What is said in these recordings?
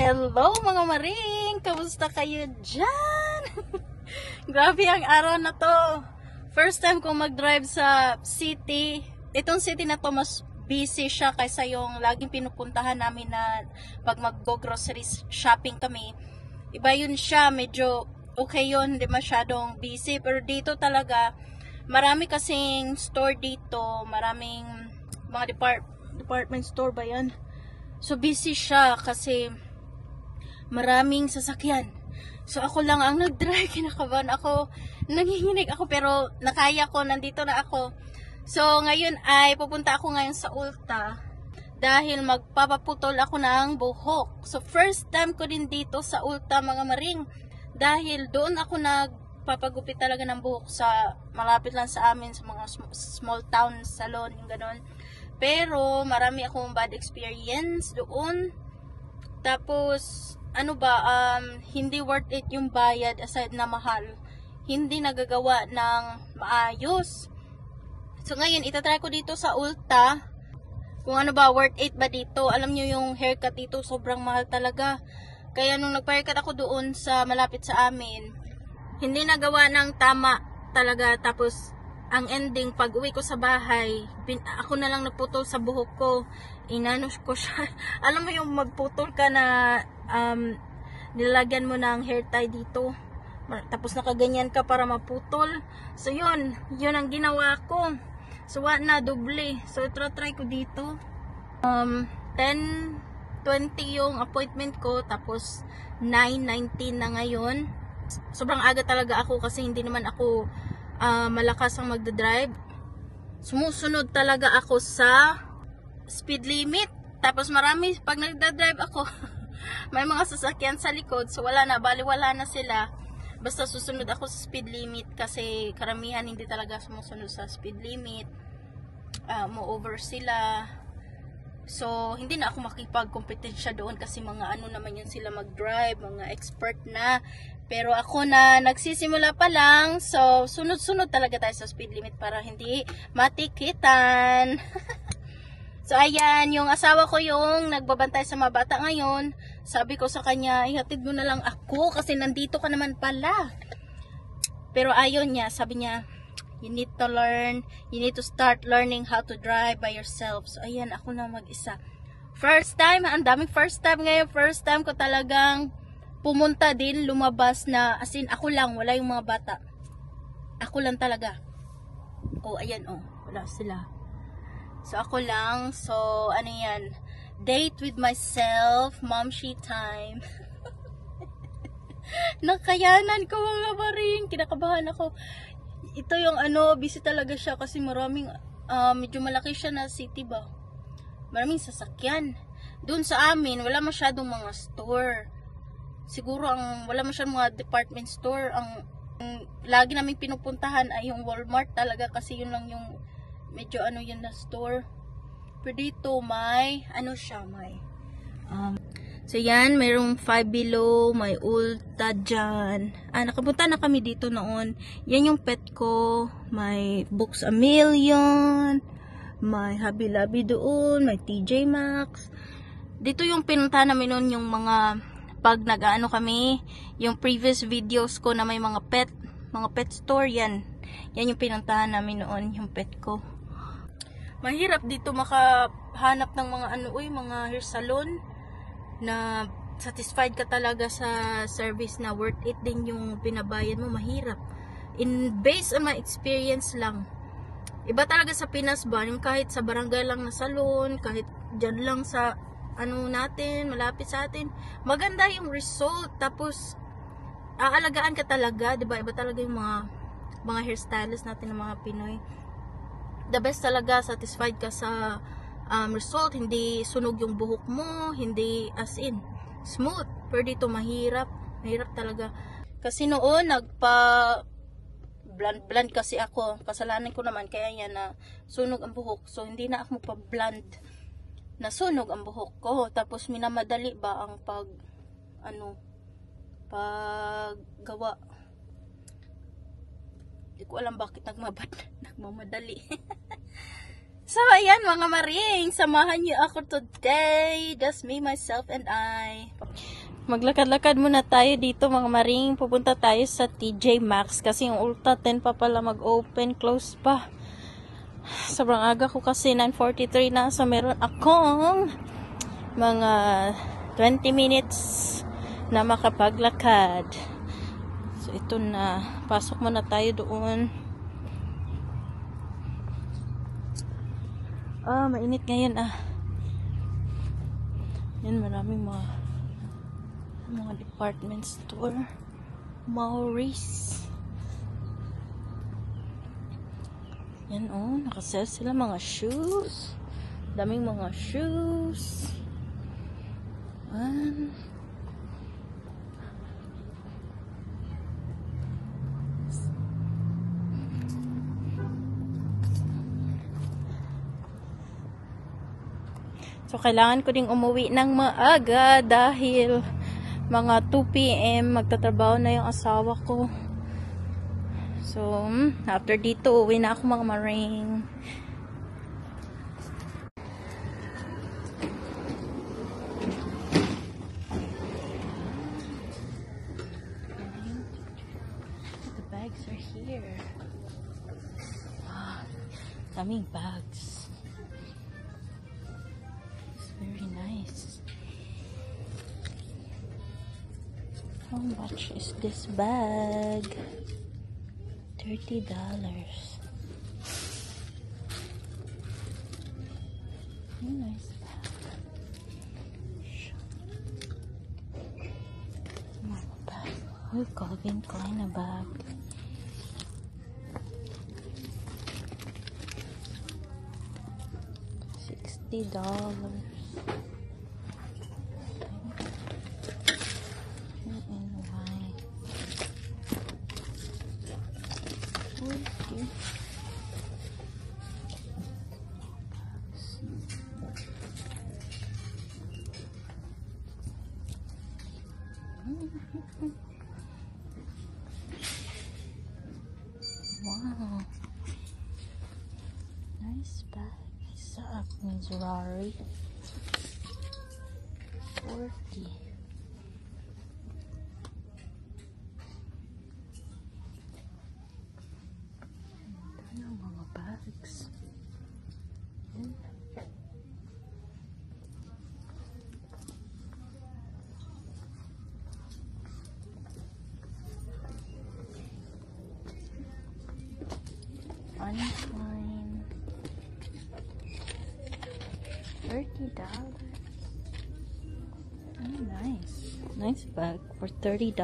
Hello mga maring! Kamusta kayo dyan? Grabe ang araw na to. First time kong mag-drive sa city. Itong city na to mas busy siya kaysa yung laging pinupuntahan namin na pag mag-go-grocery shopping kami. Iba yun siya, medyo okay yun, hindi masyadong busy. Pero dito talaga, marami kasing store dito, maraming mga department store ba yan? So busy siya kasi maraming sasakyan. So ako lang ang nag-drive, kinakabahan ako, nanginginig ako pero nakaya ko, nandito na ako. So ngayon ay pupunta ako ngayon sa Ulta dahil magpapaputol ako ng buhok. So first time ko din dito sa Ulta mga maring dahil doon ako nagpapagupit talaga ng buhok sa malapit lang sa amin sa mga small town salon, yung ganon. Pero marami akong bad experience doon. Tapos hindi worth it yung bayad aside na mahal. Hindi nagagawa ng maayos. So ngayon, itatry ko dito sa Ulta kung worth it ba dito. Alam nyo yung haircut dito, sobrang mahal talaga. Kaya nung nagpa-haircut ako doon sa malapit sa amin, hindi nagawa ng tama talaga. Tapos, ang ending, pag uwi ko sa bahay, ako na lang nagputol sa buhok ko. Inanos ko siya. Alam mo yung magputol ka na nilagyan mo ng hair tie dito. Tapos nakaganyan ka para maputol. So yun ang ginawa ko. So na doble. So try ko dito. 10:20 yung appointment ko. Tapos 9:19 na ngayon. Sobrang aga talaga ako kasi hindi naman ako malakas ang magdadrive. Sumusunod talaga ako sa speed limit. Tapos marami pag nagdadrive ako may mga sasakyan sa likod, so wala na, baliwala na sila. Basta susunod ako sa speed limit kasi karamihan hindi talaga sumusunod sa speed limit. Mo-over sila. So hindi na ako makipag-kompetensya doon kasi mga naman yan sila mag-drive, mga expert na. Pero ako na nagsisimula pa lang, so sunod-sunod talaga tayo sa speed limit para hindi matikitan. So ayan, yung asawa ko yung nagbabantay sa mga bata ngayon. Sabi ko sa kanya, ihatid mo na lang ako kasi nandito ka naman pala. Pero ayaw niya, sabi niya, you need to start learning how to drive by yourself. So ayan, ako na mag-isa. First time, ang daming first time ngayon. First time ko talagang pumunta din, lumabas na, as in, ako lang, wala yung mga bata. Ako lang talaga. Oh, ayan, oh, wala sila. So ako lang, so yan, date with myself, momshi time. Nakayanan ko mga maring, kinakabahan ako. Ito yung busy talaga siya kasi maraming, medyo malaki siya na city ba. Maraming sasakyan. Doon sa amin, wala masyadong mga store. Siguro wala masyadong mga department store. Ang lagi namin pinupuntahan ay yung Walmart talaga kasi yun lang yung medyo yun na store. Pero dito may so yan, mayroong Five Below, may Ulta dyan. Nakapunta na kami dito noon. Yan yung pet ko. May Books A Million, may Hobby Lobby doon, may TJ Maxx. Dito yung pinunta namin noon, yung mga pag kami, yung previous videos ko na may mga pet store, yan yung pinuntahan namin noon, yung pet ko. Mahirap dito makahanap ng mga mga hair salon na satisfied ka talaga sa service na worth it din yung pinabayad mo. Mahirap. Based on my experience lang. Iba talaga sa Pinas ba, yung kahit sa barangay lang na salon, kahit dyan lang sa natin, malapit sa atin, maganda yung result. Tapos aalagaan ka talaga, 'di ba? Iba talaga yung mga hairstylist natin ng mga Pinoy. The best talaga, satisfied ka sa result, hindi sunog yung buhok mo, hindi as in smooth. Pero dito mahirap talaga. Kasi noon blend kasi ako, kasalanan ko naman kaya yan na sunog ang buhok. So hindi na ako magpa-blend, nasunog ang buhok ko. Tapos minamadali ba ang paggawa. Hindi ko alam bakit nagmamadali. So, ayan mga maring, samahan niyo ako today. That's me, myself, and I. Maglakad-lakad muna tayo dito mga maring. Pupunta tayo sa TJ Maxx kasi yung Ulta 10 pa pala mag-open. Close pa. Sobrang aga ko kasi 9:43 na. So, meron akong mga 20 minutes na makapaglakad. So, ito na. Pasok muna tayo doon. Mainit ngayon Yan, maraming mga department store. Maurice. Yan nakasell sila mga shoes. Daming mga shoes. So, kailangan ko ding umuwi ng maaga dahil mga 2 PM magtatrabaho na yung asawa ko. So, after dito, uwi na ako mga maring. The bags are here. Daming bags. Very nice. How much is this bag? $30. Nice bag. Uy, Calvin Klein na bag. $60. Wow. Nice bag. Isa means Rari. 40. Ito yung mga bags. Unfine. $30. Nice. Nice bag for $30.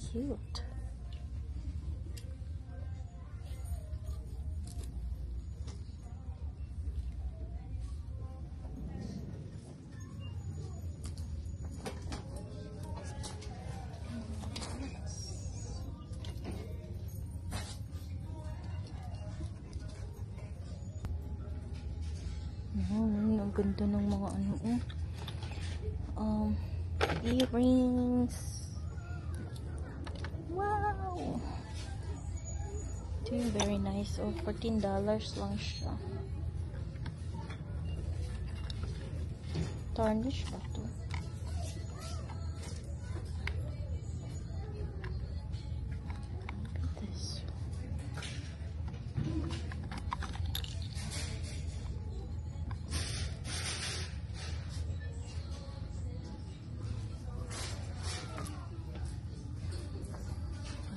Cute. Ang ganda ng mga earrings. Wow! Ito yung very nice. $14 lang siya. Tarnish ba ito?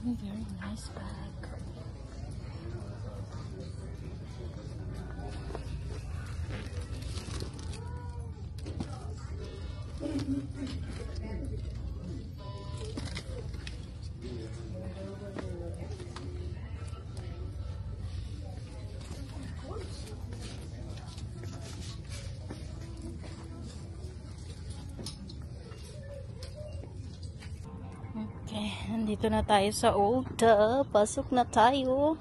Very nice bag. Okay, nandito na tayo sa Ulta. Pasok na tayo.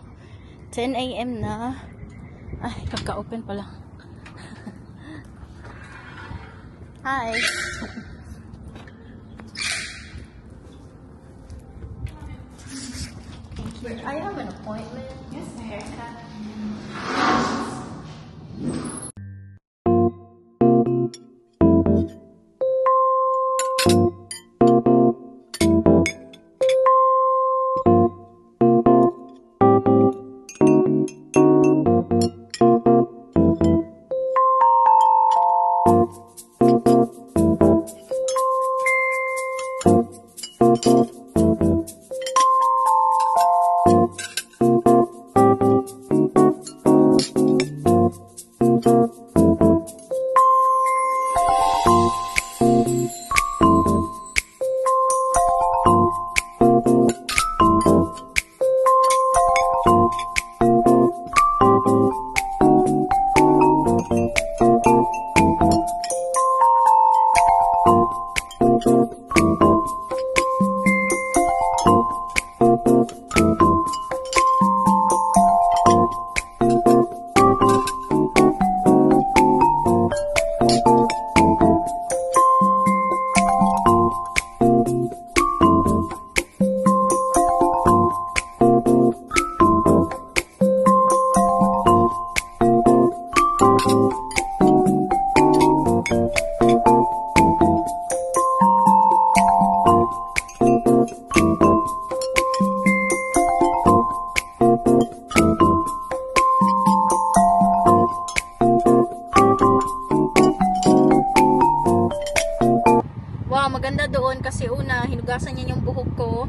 10 AM na. Ay, kaka-open pala. Hi. Thank you. I have an appointment. Yes, a haircut. Wow, maganda doon kasi una, hinugasan niya yung buhok ko.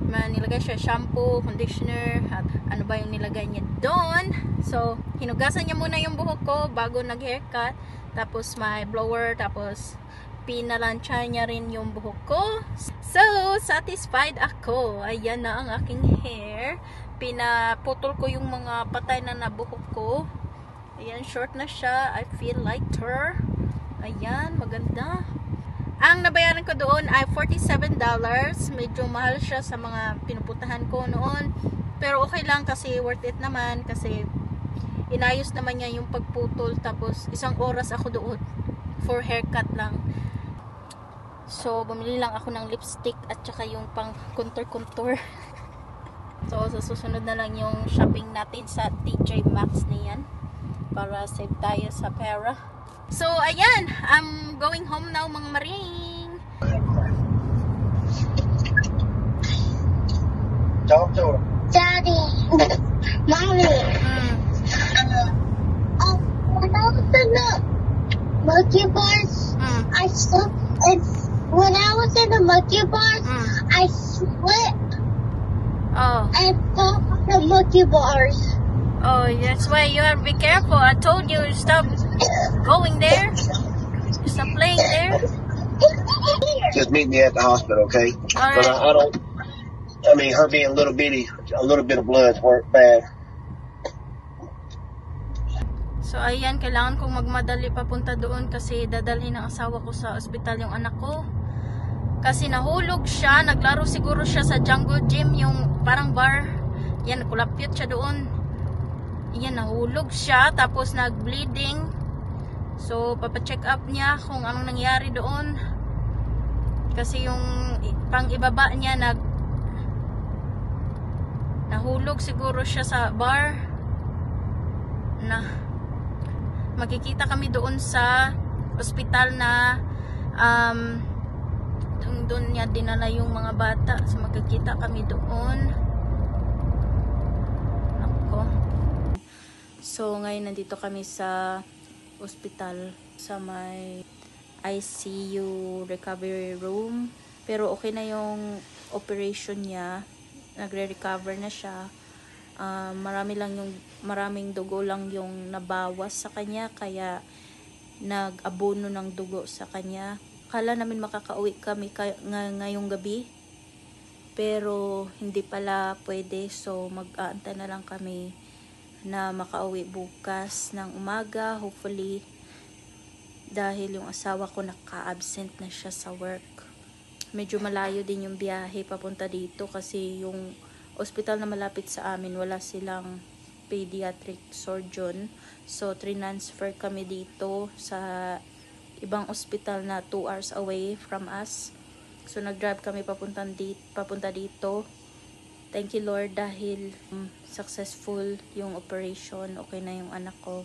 Nilagay siya shampoo, conditioner, at ano ba yung nilagay niya doon. So, hinugasan niya muna yung buhok ko bago nag-haircut. Tapos may blower, tapos pinalansya niya rin yung buhok ko. So, satisfied ako. Ayan na ang aking hair. Pinaputol ko yung mga patay na nabuhok ko. Ayan, short na siya. I feel lighter. Ayan, maganda. Ang nabayaran ko doon ay $47. Medyo mahal siya sa mga pinuputahan ko noon. Pero okay lang kasi worth it naman. Kasi inayos naman niya yung pagputol. Tapos 1 oras ako doon for haircut lang. So bumili lang ako ng lipstick at saka yung pang contour. So sa susunod na lang yung shopping natin sa TJ Maxx na yan. Para save tayo sa pera. So, ayan. I'm going home now, mga maring. Talk to her. Daddy, Mommy, when I was in the monkey bars, I slipped, and when I was in the monkey bars, I slipped and fell off the monkey bars. Oh, that's why you have to be careful. I told you, stop going there. Stop playing there. Just meet me at the hospital, okay? All But right. I mean, her being little bitty, a little bit of blood weren't bad. So, ayan, kailangan kong magmadali papunta doon kasi dadalhin ng asawa ko sa ospital yung anak ko. Kasi nahulog siya, naglaro siguro siya sa jungle gym, yung parang bar. Yan, kulapyot siya doon. Yan, nahulog siya, tapos nag-bleeding. So, papacheck up niya kung anong nangyari doon. Kasi yung pang ibaba niya, nahulog siguro siya sa bar. Makikita kami doon sa ospital na doon niya dinala yung mga bata. So, magkikita kami doon. So, ngayon nandito kami sa ospital sa may ICU recovery room. Pero okay na yung operation niya. Nagre-recover na siya. Maraming dugo lang yung nabawas sa kanya. Kaya nag-abono ng dugo sa kanya. Kala namin makakauwi kami ngayong gabi. Pero hindi pala pwede. So, mag-aantay na lang kami na makauwi bukas ng umaga, hopefully, dahil yung asawa ko naka-absent na siya sa work. Medyo malayo din yung biyahe papunta dito kasi yung ospital na malapit sa amin, wala silang pediatric surgeon. So, transfer kami dito sa ibang ospital na 2 hours away from us. So, nag-drive kami papunta dito. Thank you Lord dahil successful yung operation. Okay na yung anak ko.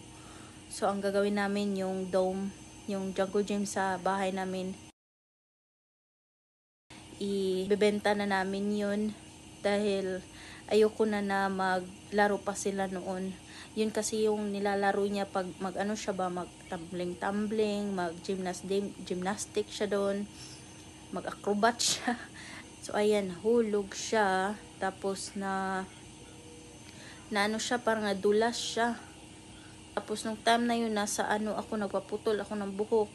So, ang gagawin namin yung dome, yung jungle gym sa bahay namin. Ibebenta na namin yun dahil ayoko na maglaro pa sila noon. Yun kasi yung nilalaro niya pag mag-tumbling, mag-gymnastic siya doon, mag-acrobat siya. So ayan, hulog siya, tapos na siya, parang nadulas siya. Tapos nung time na yun, nagpaputol ako ng buhok.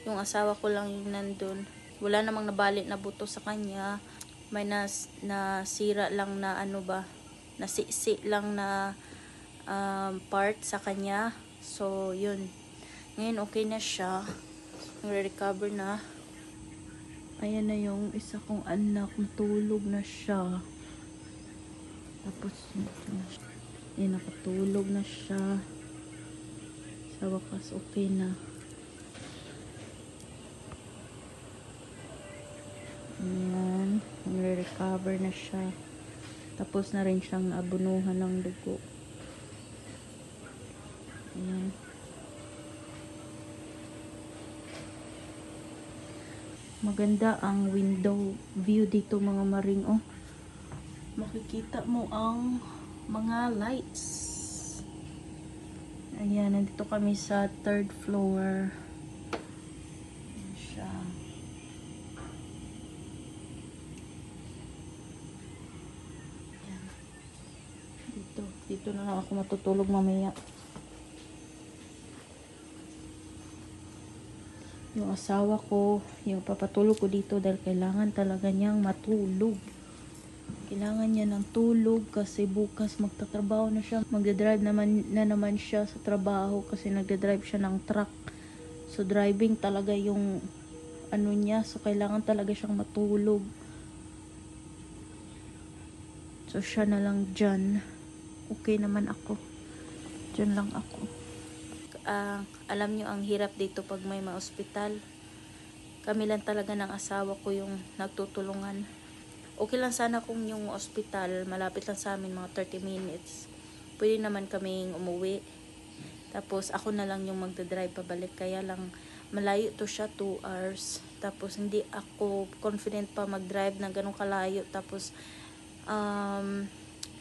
Yung asawa ko lang yung nandun. Wala namang nabalik na buto sa kanya. May nasira lang na nasisi lang na part sa kanya. So, yun. Ngayon, okay na siya. Nagre-recover na. Ayan na yung isa kong anak. Matulog na siya. Tapos, yun, nakatulog na siya. Sa wakas, okay na. Ayan. Nagre-recover na siya. Tapos na rin siyang naabunuhan ng dugo. Ayan. Maganda ang window view dito mga maring. Oh. Makikita mo ang mga lights. Ayan, nandito kami sa 3rd floor. Ayan siya. Ayan. Dito na lang ako matutulog mamaya. Yung asawa ko, yung papatulog ko dito dahil kailangan talaga niyang matulog. Kailangan niya ng tulog kasi bukas magtatrabaho na siya. Magdadrive na naman siya sa trabaho kasi nagdadrive siya ng truck. So driving talaga yung niya. So kailangan talaga siyang matulog. So siya na lang dyan. Okay naman ako. Dyan lang ako. Alam nyo ang hirap dito pag may ma-ospital. Kami lang talaga ng asawa ko yung nagtutulungan. Okay lang sana kung yung ospital malapit lang sa amin, mga 30 minutes. Pwede naman kaming umuwi. Tapos ako na lang yung magdadrive pabalik. Kaya lang malayo to siya, 2 hours. Tapos hindi ako confident pa mag-drive ng ganun kalayo. Tapos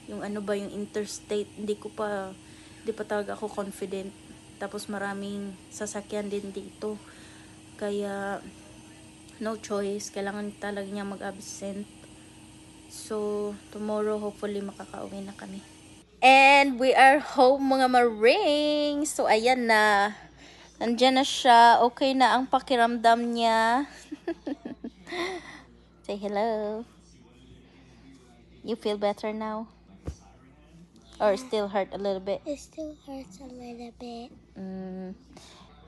yung yung interstate, hindi pa talaga ako confident. Tapos maraming sasakyan din dito. Kaya no choice, kailangan talaga niya mag-absent. So tomorrow hopefully makakauwi na kami. And we are home mga maring. So ayan na. Nandiyan na siya. Okay na ang pakiramdam niya. Say hello. You feel better now? Or still hurt a little bit? It still hurts a little bit.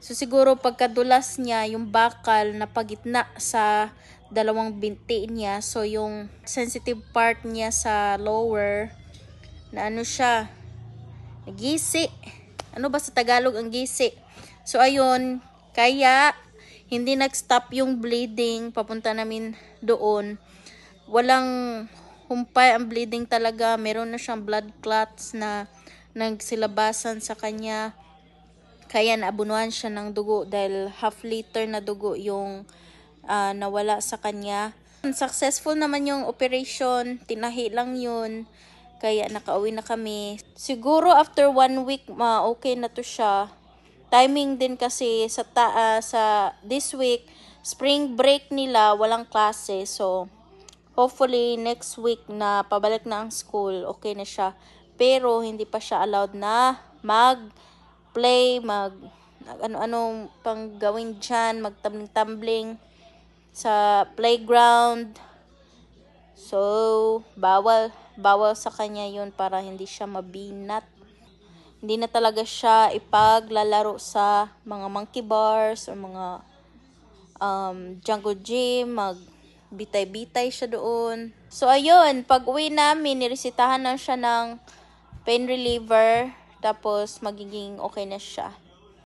So siguro pagkadulas niya, yung bakal na pagitna sa dalawang binti niya. So yung sensitive part niya sa lower, na siya, nagisi. Ano ba sa Tagalog ang gisi? So ayun, kaya hindi nag-stop yung bleeding. Papunta namin doon. Walang humpay ang bleeding talaga. Meron na siyang blood clots na nagsilabasan sa kanya. Kaya naabunuhan siya ng dugo dahil half liter na dugo yung nawala sa kanya. Successful naman yung operation. Tinahi lang yun. Kaya nakauwi na kami. Siguro after 1 week, okay na to siya. Timing din kasi sa this week, spring break nila, walang klase. So, hopefully next week na pabalik na ang school, okay na siya. Pero hindi pa siya allowed na mag-play, ano-anong pang gawin dyan, magtumbling sa playground. So, bawal sa kanya yun para hindi siya mabinat. Hindi na talaga siya ipaglalaro sa mga monkey bars or mga jungle gym, bitay-bitay siya doon. So, ayun, pag uwi namin, niresitahan na siya ng pain reliever, tapos magiging okay na siya.